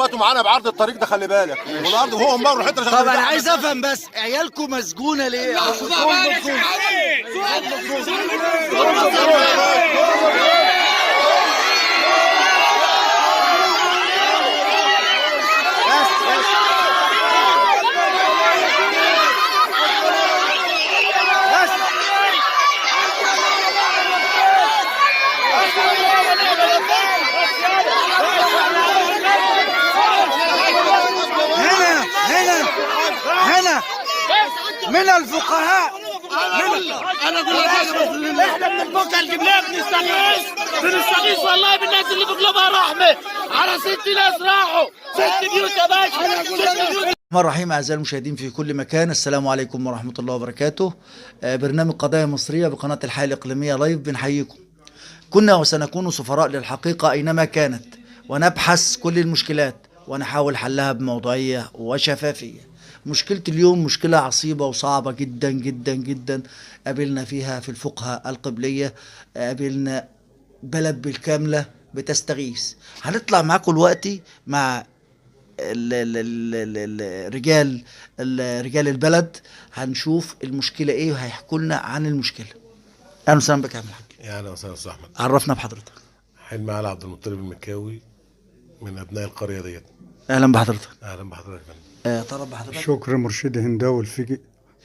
فاتوا معانا بعرض الطريق ده، خلي بالك، والارض وهو مر الحته. طب انا عايز افهم بس، عيالكم مسجونه ليه؟ هنا من الفقهاء. انا اقول لك احنا من الفقهاء اللي جبناها بنستغيث والله بالناس اللي في قلوبها رحمه على 6 ناس راحوا 6 بيوت يا باشا. 6 بيوت. الرحمن الرحيم. أعزائي المشاهدين في كل مكان، السلام عليكم ورحمة الله وبركاته. برنامج قضايا مصرية بقناة الحياة الإقليمية لايف بنحييكم. كنا وسنكون سفراء للحقيقة أينما كانت، ونبحث كل المشكلات ونحاول حلها بموضوعية وشفافية. مشكلة اليوم مشكلة عصيبة وصعبة جدا جدا جدا، قابلنا فيها في الفقهاء القبلية، قابلنا بلد بالكاملة بتستغيث. هنطلع معاكم دلوقتي مع رجال البلد، هنشوف المشكلة ايه وهيحكوا لنا عن المشكلة. اهلا وسهلا بك يا عم الحاج. يا اهلا وسهلا استاذ احمد. عرفنا بحضرتك. حلمي علي عبد المطلب المكاوي من ابناء القريه ديت. اهلا بحضرتك. اهلا بحضرتك يا فندم. تعرف بحضرتك. شكري مرشد هنداوي الفقي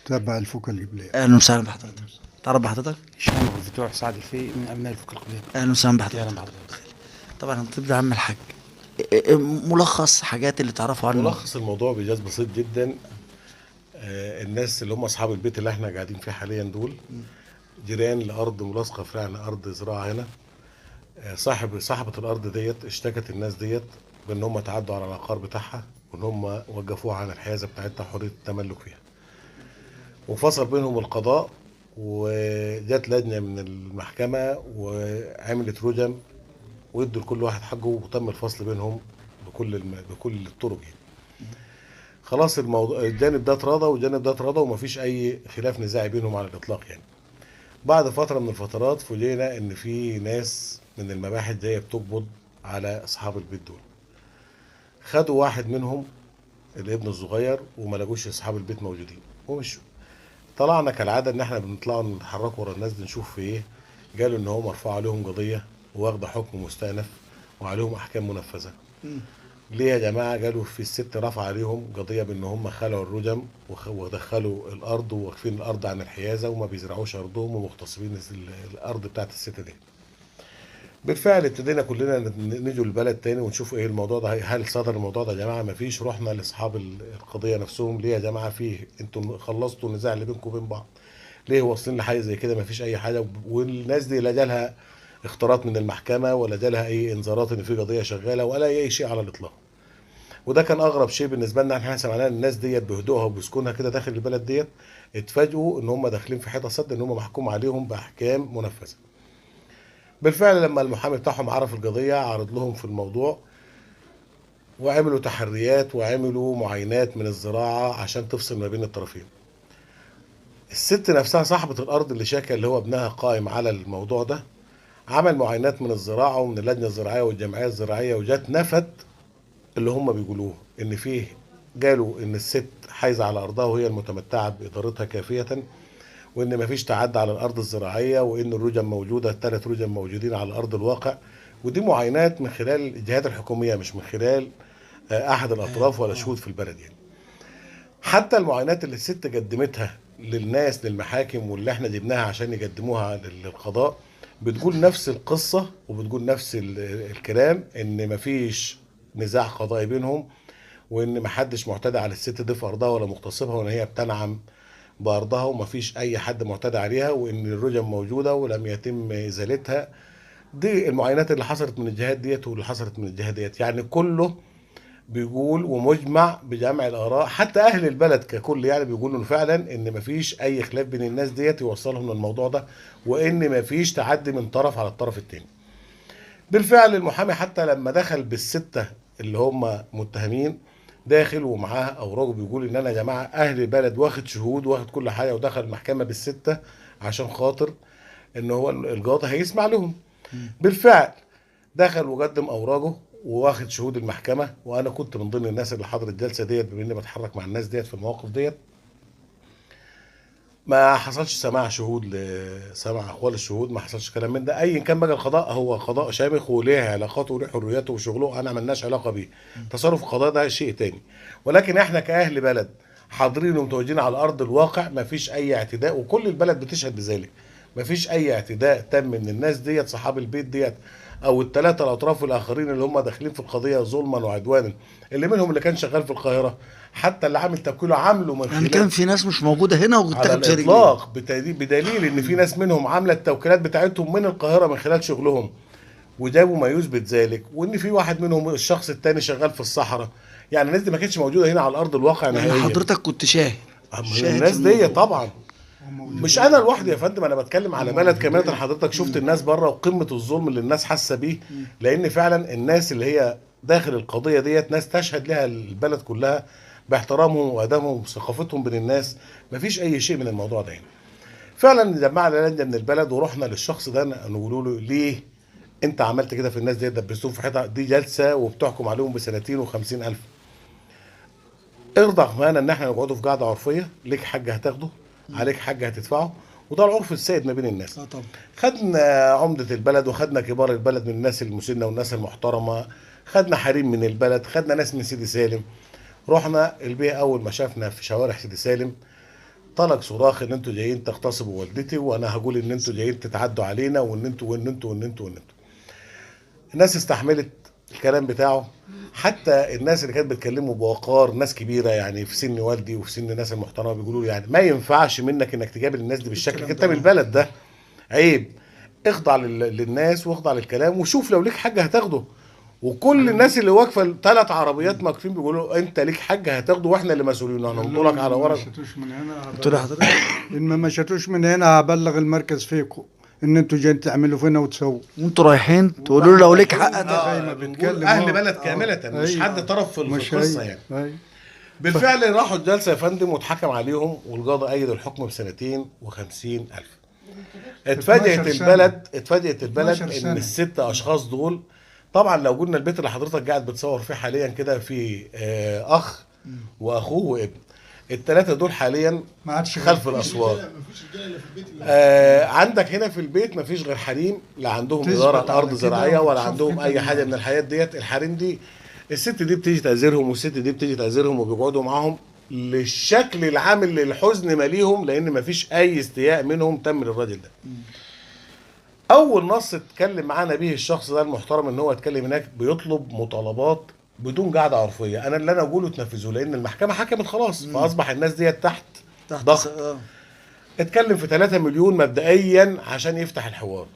تبع الفقه القبليه. اهلا وسهلا بحضرتك. تعرف بحضرتك. هشام ابو الفتوح سعد الفقي من ابناء الفقه القبليه. اهلا وسهلا بحضرتك. اهلا بحضرتك. طبعا هتبدا يا عم الحاج، ملخص حاجات اللي تعرفوا عنه. ملخص الموضوع بإيجاز بسيط جدا. الناس اللي هم اصحاب البيت اللي احنا قاعدين فيه حاليا دول جيران لارض ملاصقه فعلا، ارض زراعه هنا. صاحبه الارض ديت اشتكت الناس ديت بان هم تعدوا على العقار بتاعها، وان هم وقفوها عن الحيازه بتاعتها حريه التملك فيها. وفصل بينهم القضاء، وجت لجنه من المحكمه وعملت رجم وادوا لكل واحد حقه، وتم الفصل بينهم بكل الطرق يعني. خلاص الموضوع، الجانب ده اتراضى والجانب ده اتراضى، ومفيش اي خلاف نزاعي بينهم على الاطلاق يعني. بعد فتره من الفترات فوجئنا ان في ناس من المباحث جايه بتقبض على اصحاب البيت دول. خدوا واحد منهم الابن الصغير وما لقوش اصحاب البيت موجودين ومشوا. طلعنا كالعاده ان احنا بنطلع نتحرك ورا الناس بنشوف في ايه. قالوا ان هم مرفوع عليهم قضيه وواخده حكم مستأنف وعليهم احكام منفذه. ليه يا جماعه؟ قالوا في الست رفع عليهم قضيه بان هم خلعوا الرجم ودخلوا الارض وواقفين الارض عن الحيازه وما بيزرعوش ارضهم ومغتصبين الارض بتاعت الست دي. بالفعل ابتدينا كلنا نيجوا البلد تاني ونشوف ايه الموضوع ده، هل صدر الموضوع ده يا جماعه؟ ما فيش. رحنا لاصحاب القضيه نفسهم، ليه يا جماعه فيه؟ انتوا خلصتوا النزاع اللي بينكم وبين بعض، ليه واصلين لحاجه زي كده؟ ما فيش اي حاجه. والناس دي لا جالها اختراط من المحكمه ولا جالها اي انذارات ان في قضيه شغاله ولا اي شيء على الاطلاق. وده كان اغرب شيء بالنسبه لنا. احنا سمعنا الناس ديت بهدوءها وبسكونها كده داخل البلد ديت، اتفاجئوا ان هم داخلين في حيطه سد، ان هم محكوم عليهم باحكام منفذه. بالفعل لما المحامي بتاعهم عرف القضيه عرض لهم في الموضوع، وعملوا تحريات وعملوا معاينات من الزراعه عشان تفصل ما بين الطرفين. الست نفسها صاحبه الارض اللي شاكه اللي هو ابنها قائم على الموضوع ده، عمل معاينات من الزراعه ومن اللجنه الزراعيه والجمعيه الزراعيه، وجات نفت اللي هم بيقولوه ان فيه. قالوا ان الست حايزه على ارضها وهي المتمتعه بادارتها كافيه، وان مفيش تعدي على الارض الزراعيه، وان الرجم موجوده، 3 رجم موجودين على ارض الواقع. ودي معاينات من خلال الجهات الحكوميه، مش من خلال احد الاطراف ولا شهود في البلد يعني. حتى المعاينات اللي الست قدمتها للناس للمحاكم واللي احنا جبناها عشان يقدموها للقضاء بتقول نفس القصه وبتقول نفس الكلام، ان مفيش نزاع قضائي بينهم، وان محدش معتدى على الست دي في ارضها ولا مغتصبها، وان هي بتنعم بارضها ومفيش اي حد معتدى عليها، وان الرجم موجوده ولم يتم ازالتها. دي المعاينات اللي حصلت من الجهات ديت واللي حصلت من الجهات ديت يعني. كله بيقول ومجمع بجمع الاراء، حتى اهل البلد ككل يعني بيقولوا فعلا ان مفيش اي خلاف بين الناس ديت يوصلهم للموضوع ده، وان مفيش تعدي من طرف على الطرف التاني. بالفعل المحامي حتى لما دخل بالستة اللي هم متهمين، داخل ومعاه اوراقه بيقول ان انا يا جماعه اهل البلد واخد شهود واخد كل حاجه، ودخل المحكمه بالستة عشان خاطر ان هو القاضي هيسمع لهم. بالفعل دخل وقدم اوراقه وواخد شهود المحكمه، وانا كنت من ضمن الناس اللي حضرت الجلسه ديت بما اني بتحرك مع الناس ديت في المواقف ديت. ما حصلش سماع شهود لسماع اقوال الشهود، ما حصلش كلام من ده. ايا كان بقى القضاء هو قضاء شامخ وليه علاقاته وليه حرياته وشغله، انا مالناش علاقه بيه. تصرف القضاء ده شيء تاني، ولكن احنا كاهل بلد حاضرين ومتواجدين على ارض الواقع، ما فيش اي اعتداء، وكل البلد بتشهد بذلك. ما فيش اي اعتداء تم من الناس ديت، صحاب البيت ديت او الثلاثه الاطراف الاخرين اللي هم داخلين في القضيه ظلما وعدوانا، اللي منهم اللي كان شغال في القاهره، حتى اللي عامل توكيله عامله من يعني خلال كان في ناس مش موجوده هنا على واتاخد في رجليه. الاطلاق، بدليل ان في ناس منهم عامله التوكيلات بتاعتهم من القاهره من خلال شغلهم وجابوا ما يثبت ذلك، وان في واحد منهم الشخص الثاني شغال في الصحراء. يعني الناس دي ما كانتش موجوده هنا على ارض الواقع يعني نهائيا. حضرتك كنت شاهد الناس دي طبعا مش انا لوحدي يا فندم، انا بتكلم على بلد كامله. حضرتك شفت الناس بره وقمه الظلم اللي الناس حاسه بيه، لان فعلا الناس اللي هي داخل القضيه ديت ناس تشهد لها البلد كلها باحترامهم وادبهم وثقافتهم بين الناس. مفيش اي شيء من الموضوع ده هنا. فعلا جمعنا لجنه من البلد ورحنا للشخص ده نقول له ليه انت عملت كده في الناس دي، دبستهم في حيطه، دي جلسه وبتحكم عليهم بسنتين و50,000. ارضى معانا ان احنا نقعدوا في قاعده عرفيه، ليك حاجه هتاخده، عليك حاجه هتدفعه، وده العرف السائد ما بين الناس. طبعا. خدنا عمده البلد وخدنا كبار البلد من الناس المسنه والناس المحترمه، خدنا حريم من البلد، خدنا ناس من سيدي سالم. رحنا البيه اول ما شافنا في شوارع سيدي سالم طلق صراخ ان انتوا جايين تغتصبوا والدتي، وانا هقول ان انتوا جايين تتعدوا علينا، وان انتوا وان انتوا وان انتوا وان انتوا. الناس استحملت الكلام بتاعه، حتى الناس اللي كانت بتكلمه بوقار، ناس كبيره يعني في سن والدي وفي سن الناس المحترمه، بيقولوا له يعني ما ينفعش منك انك تجابل الناس دي بالشكل، انت من البلد ده عيب، اخضع للناس واخضع للكلام وشوف لو ليك حاجه هتاخده. وكل الناس اللي واقفه 3 عربيات واقفين بيقولوا انت ليك حاجه هتاخده واحنا اللي مسؤولين، هننطلك على ورق. قلت له حضرتك ان ما مشيتوش من هنا هبلغ المركز فيكم ان انتوا جايين تعملوا فينا وتسووا. وانتوا رايحين تقولوا له لو ليك حق زي ما بنتكلم اهل بلد كامله، مش حد طرف في القصه يعني. أيوة. بالفعل راحوا الجلسه يا فندم واتحكم عليهم، والقاضي ايد الحكم بسنتين و50,000. اتفاجئت البلد ان ال6 اشخاص دول، طبعا لو قلنا البيت اللي حضرتك قاعد بتصور فيه حاليا كده في اخ واخوه وابن، ال3 دول حاليا ما عادش خلف الاسوار. عندك هنا في البيت ما فيش غير حريم، لا عندهم اداره ارض زراعيه ولا عندهم اي حاجه من الحاجات ديت. الحريم دي الست دي بتيجي تعذرهم والست دي بتيجي تعذرهم وبيقعدوا معاهم للشكل العامل للحزن ماليهم، لان ما فيش اي استياء منهم تم للراجل ده. اول نص اتكلم معانا به الشخص ده المحترم ان هو اتكلم هناك بيطلب مطالبات بدون قاعده عرفيه، انا اللي انا اقوله تنفذوه لان المحكمه حكمت خلاص، فاصبح الناس ديت تحت ضغط. اتكلم في 3 مليون مبدئيا عشان يفتح الحوار،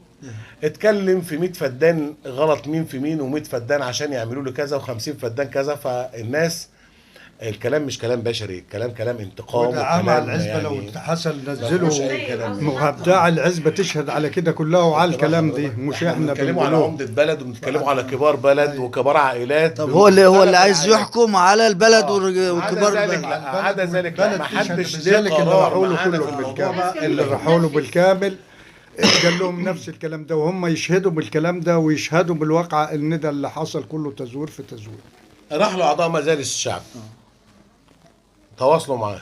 اتكلم في 100 فدان غلط مين في مين و100 فدان عشان يعملوا له كذا و50 فدان كذا. فالناس الكلام مش كلام بشري، كلام انتقام وكلام على العزبه يعني لو حصل نزلوا بتاع العزبه تشهد على كده كلها وعلى الكلام دي، مش احنا بنتكلموا على عمده بلد وبنتكلموا على كبار بلد وكبار عائلات. طب هو اللي عايز يحكم على البلد وكبار البلد. عدا ذلك ما حدش ليه قرار معانا في الموضوع. اللي راحوا له بالكامل قال لهم نفس الكلام ده، وهم يشهدوا بالكلام ده ويشهدوا بالواقع ان ده اللي حصل كله تزوير في تزوير. راح له اعضاء مجالس الشعب تواصلوا معاه،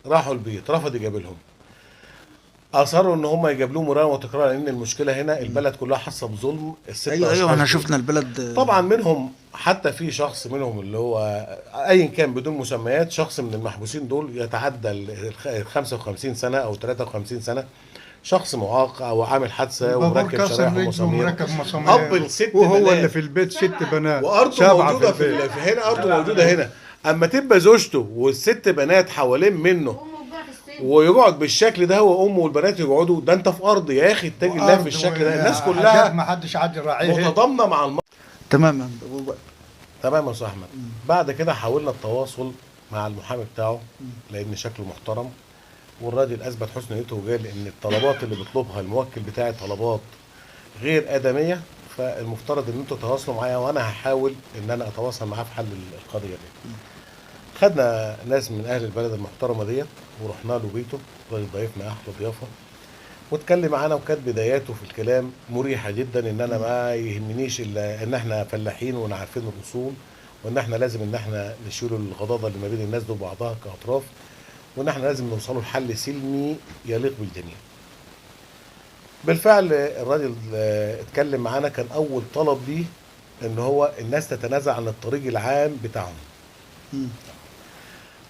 راحوا البيت رفض يقابلهم، اصروا ان هم يجابلوه مرارا وتكرارا، لان المشكله هنا البلد كلها حاسه بظلم ال6 ايوه احنا شفنا البلد طبعا منهم، حتى في شخص منهم اللي هو ايا كان بدون مسميات، شخص من المحبوسين دول يتعدى ال 55 سنه او 53 سنه، شخص معاق او عامل حادثه ومركب شرايح ومسامير، اب ل6 وهو بنات اللي في البيت 6 بنات وارضه موجوده في هنا، ارضه موجوده هنا. اما تبقى زوجته والست بنات حوالين منه ويقعد بالشكل ده هو وامه والبنات يقعدوا، ده انت في ارض يا اخي اتقي الله في الشكل ده. الناس كلها ما حدش عاد يراعيه متضامنه مع تماما. تمام يا استاذ احمد. بعد كده حاولنا التواصل مع المحامي بتاعه لان شكله محترم، والراجل اثبت حسن نيته وقال ان الطلبات اللي بيطلبها الموكل بتاعي طلبات غير ادميه، فالمفترض ان انتوا تتواصلوا معايا وانا هحاول ان انا اتواصل معاه في حل القضيه دي. خدنا ناس من اهل البلد المحترمه ديت ورحنا له بيته، راجل ضيفنا احلى ضيافه، واتكلم معانا، وكانت بداياته في الكلام مريحه جدا، ان انا ما يهمنيش الا ان احنا فلاحين ونعرفين الاصول، وان احنا لازم ان احنا نشيل الغضاضه اللي ما بين الناس دي وبعضها كاطراف، وان احنا لازم نوصلوا لحل سلمي يليق بالجميع. بالفعل الراجل اتكلم معانا، كان اول طلب ليه ان هو الناس تتنازل عن الطريق العام بتاعهم.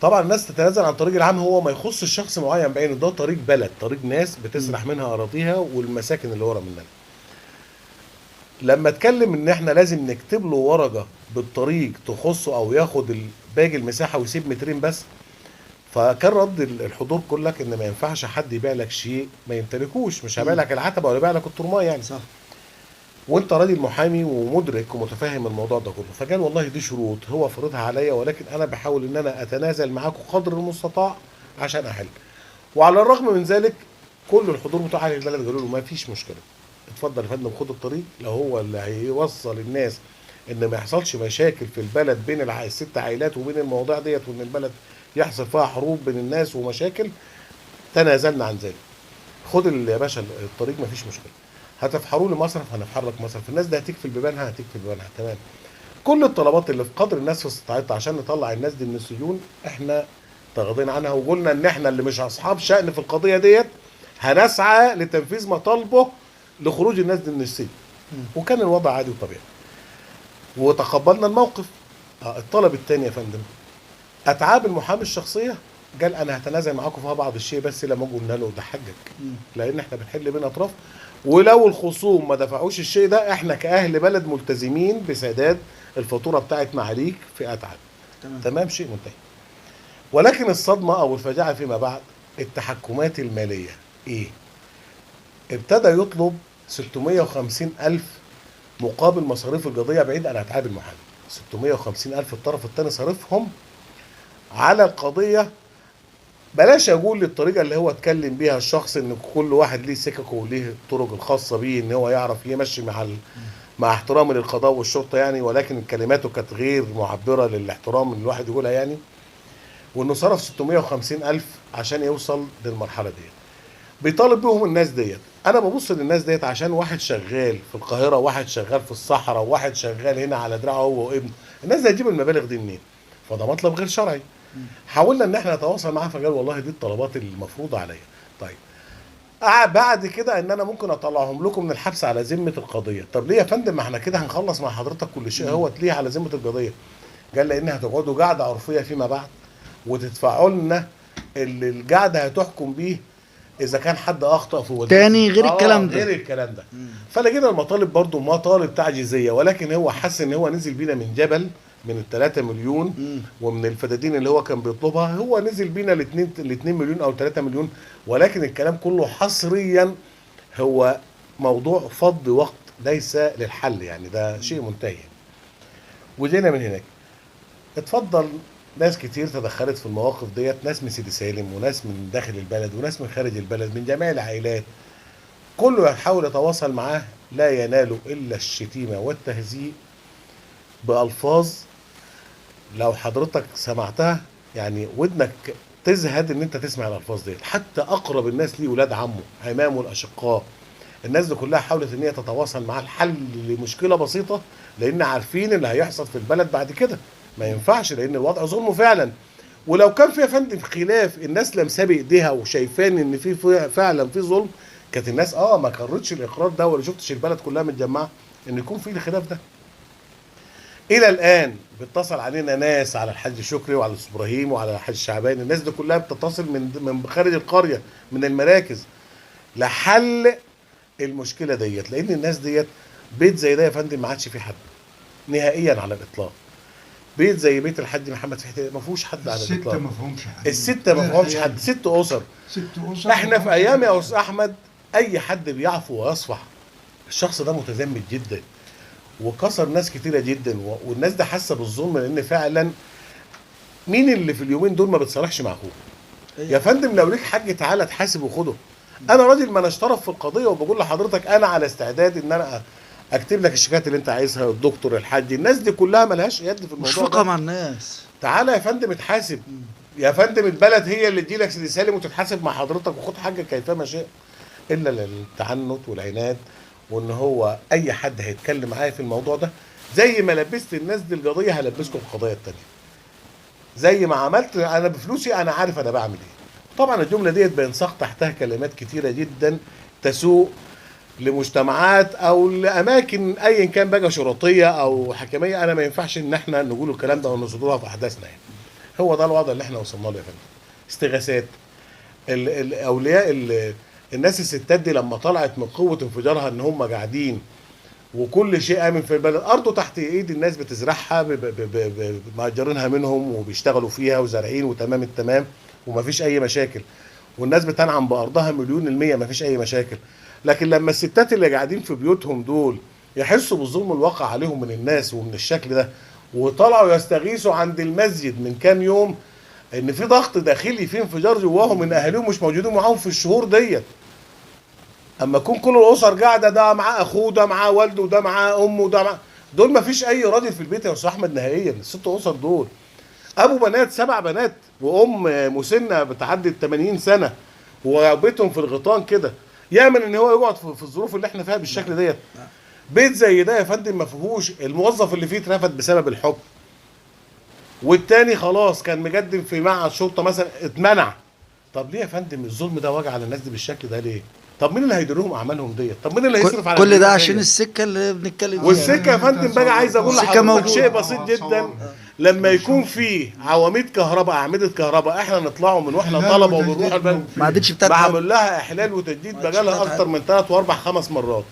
طبعا الناس تتنازل عن الطريق العام، هو ما يخص الشخص معين بعينه، ده طريق بلد، طريق ناس بتسرح منها اراضيها والمساكن اللي ورا مننا. لما اتكلم ان احنا لازم نكتب له ورقه بالطريق تخصه، او ياخد باقي المساحه ويسيب مترين بس، فكان رد الحضور كلك ان ما ينفعش حد يبيع لك شيء ما يمتلكوش، مش هبيع لك العتبه ولا يبيع لك الترمايه يعني. صح. وانت راجل محامي ومدرك ومتفهم الموضوع ده كله، فقال والله دي شروط هو فرضها عليا، ولكن انا بحاول ان انا اتنازل معاكم قدر المستطاع عشان احل. وعلى الرغم من ذلك كل الحضور بتوع اهل البلد قالوا له ما فيش مشكله، اتفضل يا فندم خد الطريق، لو هو اللي هيوصل الناس ان ما يحصلش مشاكل في البلد بين الست عائلات وبين المواضيع ديت، وان البلد يحصل فيها حروب بين الناس ومشاكل، تنازلنا عن ذلك. خد يا باشا الطريق ما فيش مشكله، هتفحروا لي مصرف هنفحر لك مصرف، الناس دي هتكفي ببانها هتكفي ببانها، تمام. كل الطلبات اللي في قدر الناس في استطاعتها عشان نطلع الناس دي من السجون احنا تغاضينا عنها، وقلنا ان احنا اللي مش اصحاب شأن في القضيه ديت هنسعى لتنفيذ مطالبه لخروج الناس دي من السجن. وكان الوضع عادي وطبيعي وتقبلنا الموقف. الطلب الثاني يا فندم، اتعاب المحامي الشخصيه، قال انا هتنازل معاكم فيها بعض الشيء، بس لما قلنا له ده حقك، لان احنا بنحل بين اطراف، ولو الخصوم ما دفعوش الشيء ده احنا كاهل بلد ملتزمين بسداد الفاتوره بتاعت معاليك في اتعاب. تمام، شيء منتهي. ولكن الصدمه او الفجاعه فيما بعد التحكمات الماليه ايه؟ ابتدى يطلب 650,000 مقابل مصاريف القضيه بعيد عن اتعاب المحامي. 650,000 الطرف الثاني صارفهم على القضيه. بلاش اقول للطريقه اللي هو اتكلم بيها الشخص ان كل واحد ليه سككه وليه الطرق الخاصه بيه ان هو يعرف يمشي مع احترامي للقضاء والشرطه يعني، ولكن كلماته كانت غير معبره للاحترام اللي الواحد يقولها يعني. وانه صرف 650,000 عشان يوصل للمرحله ديت. بيطالب بيهم الناس ديت. انا ببص للناس ديت عشان واحد شغال في القاهره، واحد شغال في الصحراء، واحد شغال هنا على دراعه هو وابنه، الناس دي هتجيب المبالغ دي منين؟ فده مطلب غير شرعي. حاولنا ان احنا نتواصل معاه، فقال والله دي الطلبات المفروضه عليا. طيب بعد كده ان انا ممكن اطلعهم لكم من الحبس على ذمه القضيه. طب ليه يا فندم؟ ما احنا كده هنخلص مع حضرتك كل شيء، هو ليه على ذمه القضيه؟ قال لان هتقعدوا قاعده عرفيه فيما بعد وتدفعوا لنا اللي القعده هتحكم بيه اذا كان حد اخطا في وظيفته تاني غير الكلام ده. غير الكلام ده. فلقينا المطالب برضو مطالب تعجيزيه، ولكن هو حس ان هو نزل بينا من جبل من ال3 مليون ومن الفدادين اللي هو كان بيطلبها، هو نزل بينا ل 2 مليون او 3 مليون، ولكن الكلام كله حصريا هو موضوع فض وقت ليس للحل يعني، ده شيء منتهي. وجينا من هناك اتفضل. ناس كتير تدخلت في المواقف ديت، ناس من سيدي سالم وناس من داخل البلد وناس من خارج البلد من جميع العائلات، كله يحاول يتواصل معاه لا ينال الا الشتيمه والتهزيء بألفاظ لو حضرتك سمعتها يعني ودنك تزهد ان انت تسمع الالفاظ ديت. حتى اقرب الناس ليه ولاد عمه، عمامه الاشقاء، الناس دي كلها حاولت ان هي تتواصل معاه الحل لمشكله بسيطه، لان عارفين اللي هيحصل في البلد بعد كده ما ينفعش، لان الوضع ظلم فعلا. ولو كان في يا فندم خلاف الناس لمساه بايديها وشايفان ان في فعلا في ظلم، كانت الناس ما كررتش الاقرار ده ولا شفتش البلد كلها متجمعه ان يكون في الخلاف ده. الى الان بيتصل علينا ناس على الحاج شكري وعلى الاستاذ ابراهيم وعلى الحاج شعبان، الناس دي كلها بتتصل من خارج القريه من المراكز لحل المشكله ديت، لان الناس ديت بيت زي ده يا فندم ما عادش فيه حد نهائيا على الاطلاق. بيت زي بيت الحاج محمد فتحي ما فيهوش حد على الاطلاق. الستة ما فيهمش حد. الستة ما فيهمش حد، 6 اسر. 6 اسر. احنا في ايام يا استاذ احمد اي حد بيعفو ويصفح. الشخص ده متزمت جدا وكسر ناس كتيره جدا، والناس دي حاسه بالظلم، لان فعلا مين اللي في اليومين دول ما بتصالحش مع اخوه؟ يا فندم لو ليك حاج تعالى تحاسب وخده. انا راجل ما اناش طرف في القضيه، وبقول لحضرتك انا على استعداد ان انا اكتب لك الشيكات اللي انت عايزها، الدكتور الحاج الناس دي كلها ملهاش يد في الموضوع مشفقه مع الناس. تعالى يا فندم اتحاسب. يا فندم البلد هي اللي تجيلك سيدي سالم وتتحاسب مع حضرتك وخد حاجه كيفما شاء. الا للتعنت والعناد، وان هو اي حد هيتكلم معايا في الموضوع ده زي ما لبست الناس دي القضيه هلبسكم القضايا التانيه. زي ما عملت انا بفلوسي انا عارف انا بعمل ايه. طبعا الجمله ديت بينساق تحتها كلمات كتيره جدا تسوء لمجتمعات او لاماكن ايا كان بقى شرطيه او حكميه. انا ما ينفعش ان احنا نقول الكلام ده ونصدرها في احداثنا يعني. هو ده الوضع اللي احنا وصلنا له يا فندم. استغاثات الاولياء الناس الستات دي لما طلعت من قوه انفجارها ان هم قاعدين وكل شيء امن في البلد، ارضه تحت ايد الناس بتزرعها مأجرينها منهم وبيشتغلوا فيها وزارعين وتمام التمام ومفيش اي مشاكل، والناس بتنعم بارضها 100% مفيش اي مشاكل. لكن لما الستات اللي قاعدين في بيوتهم دول يحسوا بالظلم الواقع عليهم من الناس ومن الشكل ده، وطلعوا يستغيثوا عند المسجد من كام يوم ان في ضغط داخلي في انفجار جواهم ان اهاليهم مش موجودين معاهم في الشهور ديت، اما يكون كل الاسر قاعده ده معاه اخوه ده معاه والده وده معاه امه وده معاه دول، ما فيش اي راجل في البيت يا استاذ احمد نهائيا. الست اسر دول ابو بنات 7 بنات وام مسنه بتعدي 80 سنه وبيتهم في الغيطان كده، يامن ان هو يقعد في الظروف اللي احنا فيها بالشكل ديت؟ بيت زي ده يا فندم ما فيهوش الموظف اللي فيه اترفد بسبب الحكم، والتاني خلاص كان مقدم في معهد شرطه مثلا اتمنع. طب ليه يا فندم الظلم ده واجع على الناس دي بالشكل ده ليه؟ طب مين اللي هيديرهم اعمالهم ديت؟ طب مين اللي هيصرف على كل ده عشان السكه اللي بنتكلم فيها. والسكه يا فندم بقى عايز اقول السكة لحضرتك موجودة. شيء بسيط جدا. لما يكون في عواميد كهرباء اعمده كهرباء احنا نطلعوا من واحنا طلبه وبنروح البلد ما عادتش بتاعت بعمل لها احلال وتجديد بقى لها اكتر من 3 و4 5 مرات.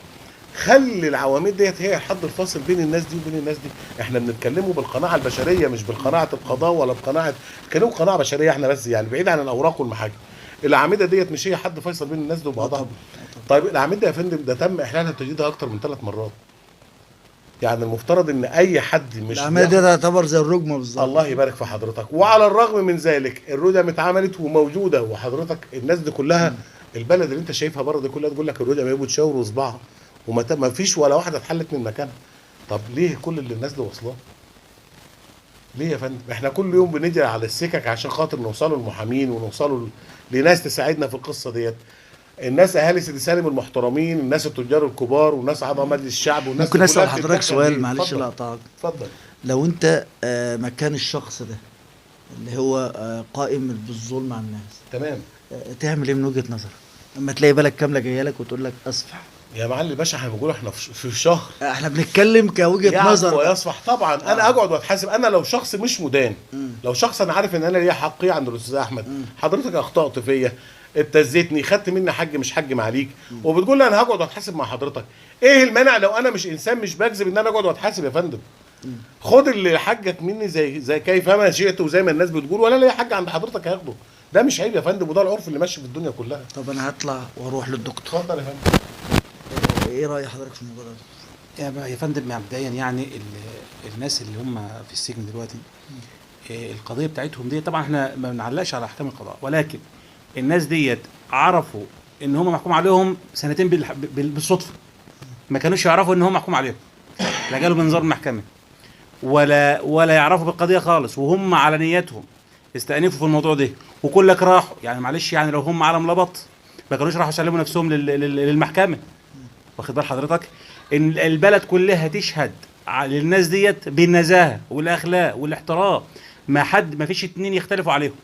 خلي العواميد ديت هي الحد الفاصل بين الناس دي وبين الناس دي. احنا بنتكلموا بالقناعه البشريه مش بالقناعه القضاء ولا بقناعه، بنتكلموا قناعه بشريه احنا بس يعني بعيد عن الاوراق والمحاكم. الاعمده ديت مش هي حد فيصل بين الناس دي وبعضها. طيب الاعمده يا فندم ده تم احلالها وتجديدها اكتر من 3 مرات. يعني المفترض ان اي حد مش العمليه دي تعتبر زي الرجمه بالظبط. الله يبارك في حضرتك. وعلى الرغم من ذلك الرجم اتعملت وموجوده، وحضرتك الناس دي كلها البلد اللي انت شايفها بره دي كلها تقول لك الرجم يبقوا تشاوروا صباعها وما فيش ولا واحده اتحلت من مكانها. طب ليه كل اللي الناس دي واصلاه؟ ليه يا فندم؟ احنا كل يوم بنجري على السكك عشان خاطر نوصلوا للمحامين ونوصلوا لناس تساعدنا في القصه ديت. الناس اهالي سيدي سالم المحترمين، الناس التجار الكبار، والناس اعضاء مجلس الشعب، والناس ممكن اسال كلها حضرتك بتتدخل سؤال فيه. معلش اتفضل. لا اقطعك؟ اتفضل. لو انت مكان الشخص ده اللي هو قائم بالظلم على الناس، تمام. تعمل ايه من وجهه نظرك لما تلاقي بالك كامله جايه لك وتقول لك اصفح؟ يا معلم باشا احنا بنقول احنا في شهر احنا بنتكلم كوجهه يعفو نظر. ويصفح طبعا. انا اقعد واتحاسب. انا لو شخص مش مدان، لو شخص انا عارف ان انا ليا حقي عند الاستاذ احمد، حضرتك اخطات فيا، ابتزيتني، خدت مني حق مش حق معليك، وبتقول لي انا هقعد واتحاسب مع حضرتك، ايه المانع لو انا مش انسان مش بكذب ان انا اقعد واتحاسب يا فندم؟ خد اللي حقك مني زي كيفما شئت وزي ما الناس بتقول، ولا ليا حق عند حضرتك هاخده. ده مش عيب يا فندم، وده العرف اللي ماشي في الدنيا كلها. طب انا هطلع واروح للدكتور. اتفضل يا فندم. ايه راي حضرتك في الموضوع ده؟ يا فندم مبدئيا يعني الناس اللي هم في السجن دلوقتي القضيه بتاعتهم دي طبعا احنا ما بنعلقش على احكام القضاء، ولكن الناس ديت عرفوا ان هم محكوم عليهم 2 بالصدفه، ما كانوش يعرفوا ان هم محكوم عليهم، لا جالوا بانذار المحكمه ولا يعرفوا بالقضيه خالص، وهم على نيتهم استأنفوا في الموضوع ده، وكلك راحوا يعني معلش يعني لو هم على ملبط ما كانوش راحوا يسلموا نفسهم للمحكمه. واخد بال حضرتك؟ ان البلد كلها تشهد للناس ديت بالنزاهه والاخلاق والاحترام، ما فيش 2 يختلفوا عليهم،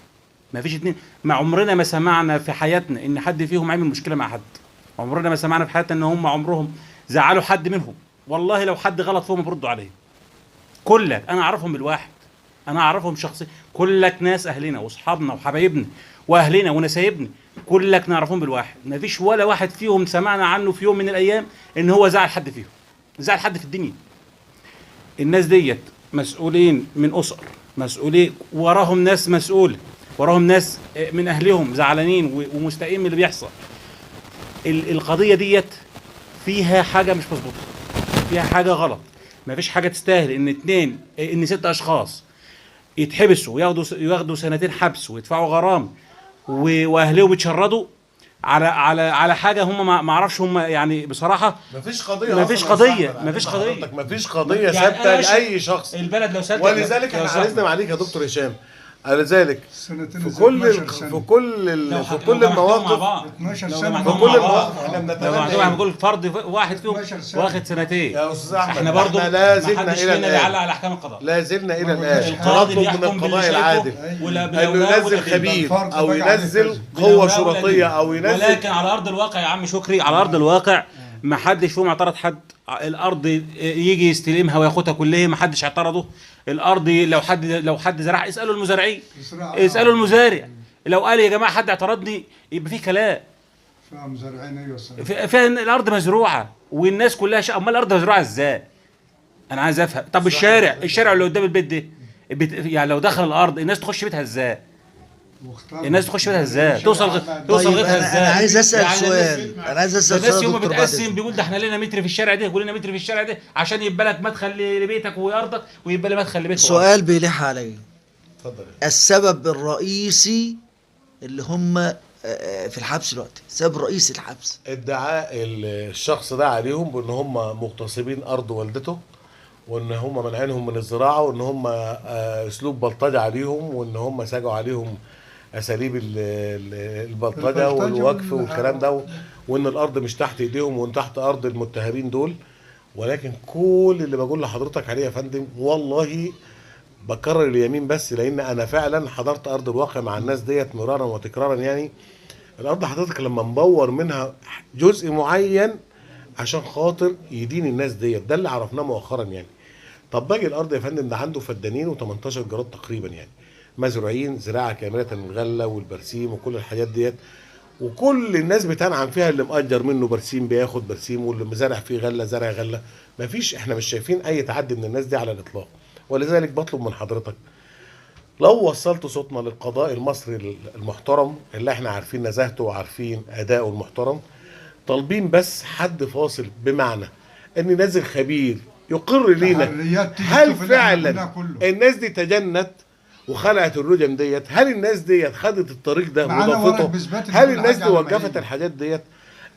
ما فيش 2. ما عمرنا ما سمعنا في حياتنا ان حد فيهم عامل مشكله مع حد، عمرنا ما سمعنا في حياتنا ان هم عمرهم زعلوا حد منهم. والله لو حد غلط فيهم بردوا عليه. كلك انا اعرفهم بالواحد، انا اعرفهم شخصيا، كلك ناس اهلنا واصحابنا وحبايبنا واهلنا ونسايبنا، كلك نعرفهم بالواحد. ما فيش ولا واحد فيهم سمعنا عنه في يوم من الايام ان هو زعل حد فيهم، زعل حد في الدنيا. الناس ديت مسؤولين من اسر، مسؤولين وراهم ناس مسؤوله، وراهم ناس من اهلهم زعلانين ومستائين من اللي بيحصل. القضيه ديت فيها حاجه مش مظبوطه، فيها حاجه غلط. ما فيش حاجه تستاهل ان 6 اشخاص يتحبسوا وياخدوا 2 سنين حبس ويدفعوا غرام واهلهم يتشردوا على حاجه هم ما اعرفش هم يعني بصراحه. مفيش قضيه، مفيش قضيه ثابته لاي شخص. البلد لو سالت ولذلك احنا عايزنا معاليك يا دكتور هشام لذلك سنتين في زي كل 12 سنة. في كل المواقف 12 لو سنة جمعتهم في كل مع بعض. المواقف احنا لو بنتمنى معدوم احنا بنقول فرد واحد فيهم 12 سنة. واخد سنتين. يا استاذ احمد احنا برضو لا ما زلنا حدش الى فينا بيعلق الان على احكام القضاء. لا زلنا الى ما الان القاضي نطلب من بيحكم باللي القضاء شايفه العادل ولو انه لا ينزل ولا خبير الفرد او بقى عليه ينزل كذا. قوه ولا شرطيه دي. او ينزل. ولكن على ارض الواقع يا عم شكري، على ارض الواقع ما حدش فيهم اعترض حد. الارض يجي يستلمها وياخدها كلها، ما حدش اعترضه. الارض لو حد زرع اسالوا المزارعين، اسالوا المزارع. لو قال يا جماعه حد اعترضني يبقى في كلام. فاهم زرعين ايوه صحيح. فيها الارض مزروعه والناس كلها امال الارض مزروعه ازاي؟ انا عايز افهم. طب الشارع اللي قدام البيت ده يعني لو دخل الارض الناس تخش بيتها ازاي؟ الناس تخش بيتها ازاي؟ توصل طيب غيرها ازاي؟ انا عايز اسال يعني سؤال، انا عايز اسال الناس سؤال يوم يا ما دكتور بعد بتقسم إذنك. بيقول ده احنا لنا متر في الشارع ده ولنا متر في الشارع ده عشان يبقى لك مدخل لبيتك وارضك ويبقى لي مدخل لبيتك. سؤال بيلح علي، اتفضل. السبب الرئيسي اللي هم في الحبس دلوقتي، السبب الرئيسي الحبس. ادعاء الشخص ده عليهم بان هم مغتصبين ارض والدته، وان هم منعينهم من الزراعه، وان هم اسلوب بلطجه عليهم، وان هم ساجوا عليهم اساليب البلطجه والوقف والكلام ده، وان الارض مش تحت ايديهم وان تحت ارض المتهمين دول. ولكن كل اللي بقول لحضرتك عليه يا فندم والله بكرر اليمين بس، لان انا فعلا حضرت ارض الواقع مع الناس ديت مرارا وتكرارا. يعني الارض حضرتك لما مبور منها جزء معين عشان خاطر يدين الناس ديت، ده اللي عرفناه مؤخرا يعني. طب باقي الارض يا فندم ده عنده فدانين و18 جراد تقريبا يعني، مزروعين زراعه كامله، الغله والبرسيم وكل الحاجات ديت، وكل الناس بتنعم فيها. اللي مأجر منه برسيم بياخد برسيم، واللي مزارع فيه غله زرع غله. مفيش، احنا مش شايفين اي تعدي من الناس دي على الاطلاق. ولذلك بطلب من حضرتك لو وصلت صوتنا للقضاء المصري المحترم اللي احنا عارفين نزاهته وعارفين اداؤه المحترم، طالبين بس حد فاصل، بمعنى ان نازل خبير يقر لينا هل فعلا الناس دي تجنت وخلعت الرجم ديت، هل الناس ديت خدت الطريق ده وضافته، هل الناس دي وقفت الحاجات ديت.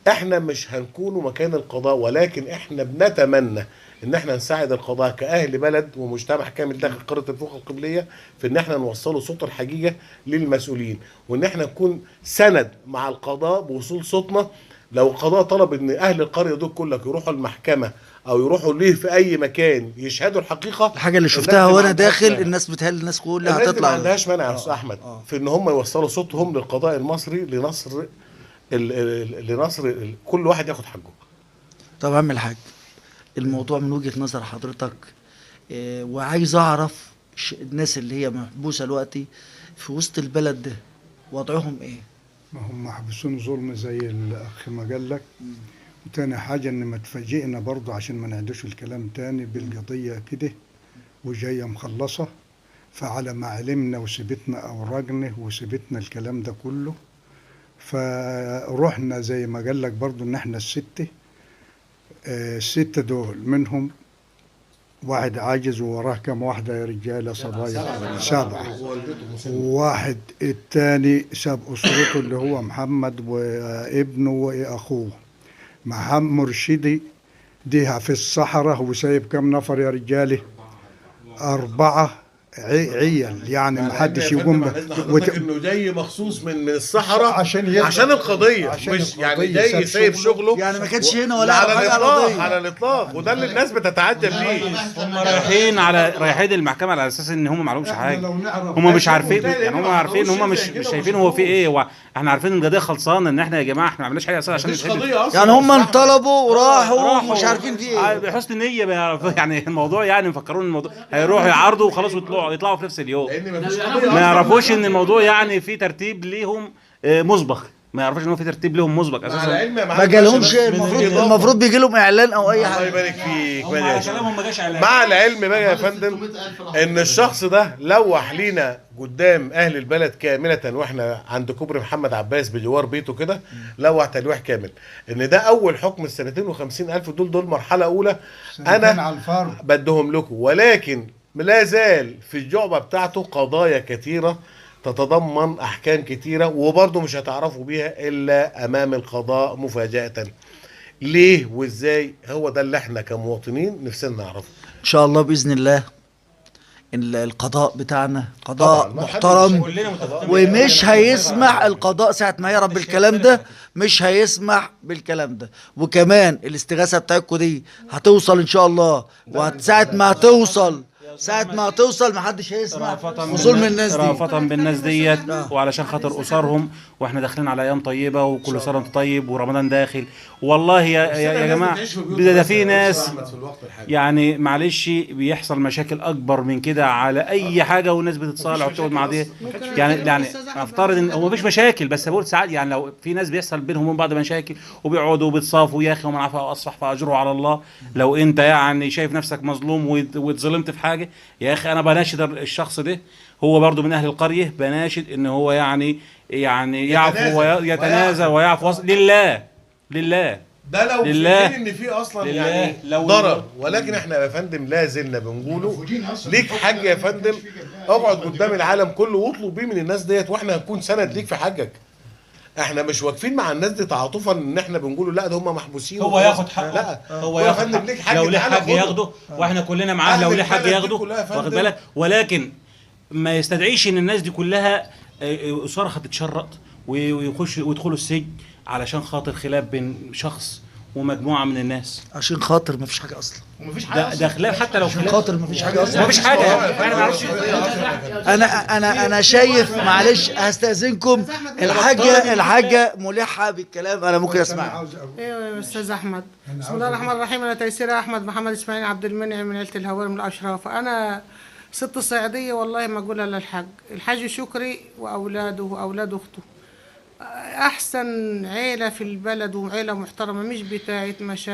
احنا مش هنكونوا مكان القضاء، ولكن احنا بنتمنى ان احنا نساعد القضاء كاهل بلد ومجتمع كامل داخل قاره الفوق القبليه في ان احنا نوصلوا صوت الحقيقه للمسؤولين، وان احنا نكون سند مع القضاء بوصول صوتنا. لو القضاء طلب ان اهل القريه دول كلك يروحوا المحكمه او يروحوا ليه في اي مكان يشهدوا الحقيقه، الحاجه اللي شفتها وانا داخل الناس بتهل، الناس كلها الناس دي هتطلع. ما عندهاش مانع يا استاذ احمد في ان هم يوصلوا صوتهم للقضاء المصري لنصر كل واحد ياخد حقه. طب اعمل الحاج، الموضوع من وجهة نظر حضرتك وعايز اعرف الناس اللي هي محبوسه دلوقتي في وسط البلد ده وضعهم ايه؟ ما هم محبوسين ظلم زي الاخ ما قال لك. وتاني حاجه ان ما تفاجئنا برضه عشان ما نعدوش الكلام تاني بالقضيه كده وجايه مخلصه، فعلى ما علمنا وثبتنا اوراقنا وثبتنا الكلام ده كله، فروحنا زي ما قال لك برضه ان احنا الستة دول منهم واحد عاجز ووراه كم واحدة يا رجالة صبايا 7، وواحد التاني ساب أسرته اللي هو محمد وابنه وأخوه. محمد مرشدي ديها في الصحراء وسايب كم نفر يا رجالة؟ 4 عيال يعني ما حدش يقوم انه جاي مخصوص من الصحراء عشان القضيه، مش يعني جاي سايب شغله يعني ما كانش هنا ولا على حاجه الاطلاق، على الاطلاق. وده اللي الناس بتتعجب ليه. هم رايحين المحكمه على اساس ان هم ما عليهمش حاجه، هم مش عارفين، يعني هم عارفين هم مش شايفين هو في ايه. احنا عارفين ان القضيه خلصانه، ان احنا يا جماعه احنا ما عملناش حاجه اساسا عشان قضيه اصلا. يعني هم انطلبوا وراحوا مش عارفين في ايه، بحسن نيه يعني الموضوع يعني مفكرون الموضوع هيروحوا يعرضوا وخلاص ويطلعوا في نفس اليوم. ما يعرفوش ان الموضوع يعني في ترتيب ليهم مسبق، ما يعرفوش ان هو في ترتيب لهم مسبق اساسا. ما جالهمش. المفروض بيجي لهم اعلان او اي الله حاجه. يبارك فيك. هم على كلامهم ما جاش اعلان. مع العلم بقى يا فندم ان الشخص ده لوح لينا قدام اهل البلد كامله، واحنا عند كوبري محمد عباس بجوار بيته كده، لوح تلويح كامل ان ده اول حكم السنتين و50,000 دول مرحله اولى انا بدهم لكم، ولكن لا زال في الجعبه بتاعته قضايا كثيره تتضمن احكام كتيره، وبرضه مش هتعرفوا بيها الا امام القضاء مفاجاه. ليه وازاي؟ هو ده اللي احنا كمواطنين نفسنا نعرفه. ان شاء الله باذن الله القضاء بتاعنا قضاء طبعاً، ما حدش محترم، كلنا متفقين. ومش هيسمح القضاء ساعة ما يعرف بالكلام ده، مش هيسمح بالكلام ده. وكمان الاستغاثة بتاعتكم دي هتوصل ان شاء الله، وساعة ما هتوصل محدش هيسمع وصول من الناس دي. رأفة بالناس ديت وعلشان خاطر اسرهم، واحنا داخلين على ايام طيبه وكل سنه وانت طيب ورمضان داخل. والله يا جماعه ده في ناس يعني معلش بيحصل مشاكل اكبر من كده على اي حاجه، والناس بتتصالح وبتقعد مع دي. يعني افترض ان هو مفيش مشاكل، بس بقول ساعات يعني لو في ناس بيحصل بينهم وبين بعض مشاكل وبيقعدوا وبيتصافوا، يا اخي ومن عفا واصلح فاجره على الله. لو انت يعني شايف نفسك مظلوم واتظلمت في حاجه، يا اخي انا بناشد الشخص ده، هو برضو من اهل القريه، بناشد ان هو يعني يعفو ويتنازل ويعفو لله ده لو لله. فاكرين ان في اصلا لله. يعني لو ضرر، ولكن احنا يا فندم لا زلنا بنقوله ليك حاج يا فندم، اقعد قدام العالم كله واطلب بيه من الناس ديت، واحنا هنكون سند ليك في حاجك. احنا مش واقفين مع الناس دي تعاطفا ان احنا بنقوله لا ده هم محبوسين هو وخلاص. ياخد حقه، لا هو يا ياخد فندم حقه. ليك حاج لو ليه تعالى حاج خده. ياخده واحنا كلنا معاه، لو أهل ليه حاج البلد دي ياخده، كلها يا فندم. واخد بالك. ولكن ما يستدعيش ان الناس دي كلها اسرها تتشرط ويدخلوا السجن علشان خاطر خلاف بين شخص ومجموعه من الناس. عشان خاطر مفيش حاجة اصلا، ومفيش حاجه ده خلاف، حتى لو عشان خلاف خاطر مفيش حاجة اصلا. مفيش حاجه. احنا ما نعرفش. انا شايف، معلش هستأذنكم، الحاجة ملحة بالكلام، انا ممكن اسمعها. ايوه يا استاذ احمد. بسم الله الرحمن الرحيم. انا تيسير احمد محمد اسماعيل عبد المنعم من عيله الهوارم الاشراف. انا ست صعيديه والله ما اقولها الا الحاج شكري واولاده واولاد اخته احسن عيله في البلد، وعيله محترمه مش بتاعت مشاكل.